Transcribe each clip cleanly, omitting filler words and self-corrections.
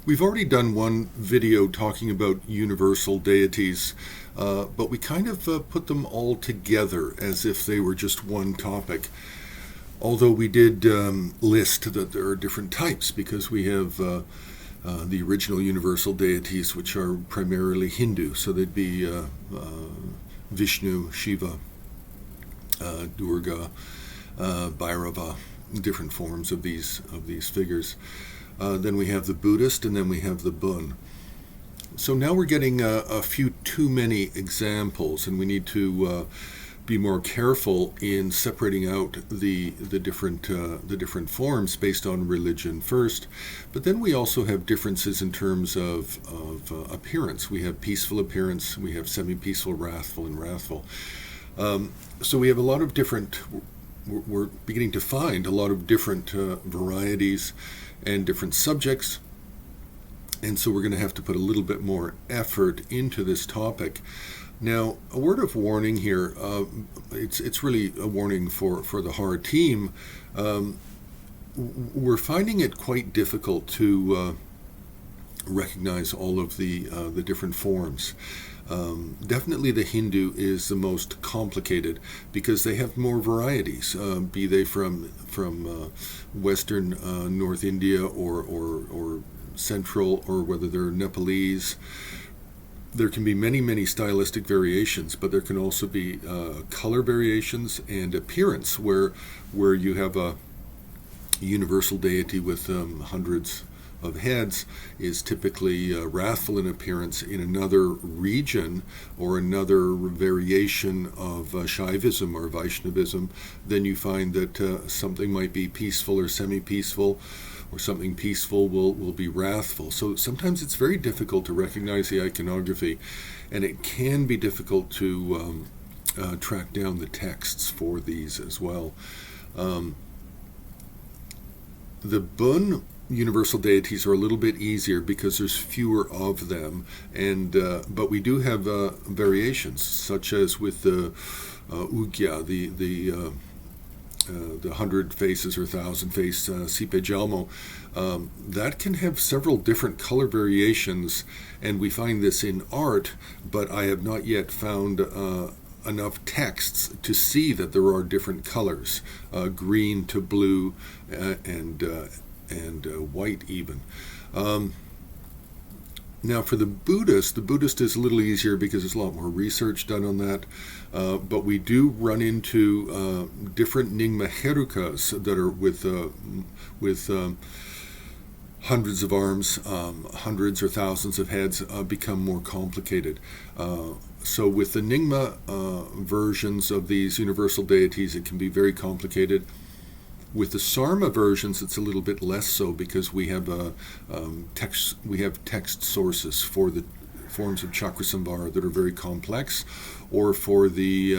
We've already done one video talking about universal deities, but we kind of put them all together as if they were just one topic. Although we did list that there are different types, because we have the original universal deities, which are primarily Hindu. So they'd be Vishnu, Shiva, Durga, Bhairava, different forms of these figures. Then we have the Buddhist, and then we have the Bun. So now we're getting a few too many examples, and we need to be more careful in separating out the different forms based on religion first. But then we also have differences in terms of appearance. We have peaceful appearance, we have semi-peaceful, wrathful, and wrathful. So we have a lot of different. We're beginning to find a lot of different varieties and different subjects, and so we're going to have to put a little bit more effort into this topic. Now, a word of warning here, it's really a warning for the horror team. We're finding it quite difficult to recognize all of the different forms. Definitely the Hindu is the most complicated because they have more varieties, be they from Western North India or Central, or whether they're Nepalese. There can be many stylistic variations, but there can also be color variations and appearance where you have a universal deity with hundreds of heads is typically wrathful in appearance. In another region or another variation of Shaivism or Vaishnavism, then you find that something might be peaceful or semi-peaceful, or something peaceful will be wrathful. So sometimes it's very difficult to recognize the iconography, and it can be difficult to track down the texts for these as well. The Bun universal deities are a little bit easier because there's fewer of them, and but we do have variations, such as with the Ugya, the 100 faces or 1,000 face Sipe Jalmo. That can have several different color variations, and we find this in art, but I have not yet found enough texts to see that there are different colors, green to blue, and white even. Now for the Buddhist is a little easier because there's a lot more research done on that, but we do run into different Nyingma Herukas that are with hundreds of arms, hundreds or thousands of heads, become more complicated. So with the Nyingma versions of these universal deities, it can be very complicated. With the Sarma versions, it's a little bit less so because we have text sources for the forms of Chakrasamvara that are very complex, or for the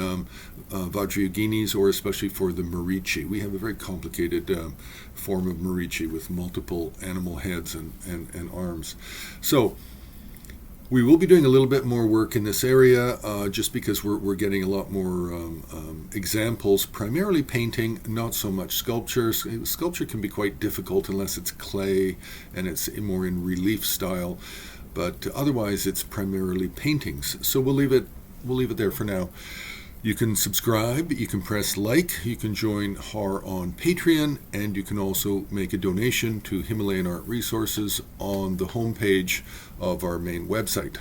Vajrayoginis, or especially for the Marichi. We have a very complicated form of Marichi with multiple animal heads and arms. So we will be doing a little bit more work in this area, just because we're getting a lot more examples, primarily painting, not so much sculpture. Sculpture can be quite difficult unless it's clay and it's more in relief style, but otherwise it's primarily paintings. So we'll leave it there for now. You can subscribe, you can press like, you can join HAR on Patreon, and you can also make a donation to Himalayan Art Resources on the homepage of our main website.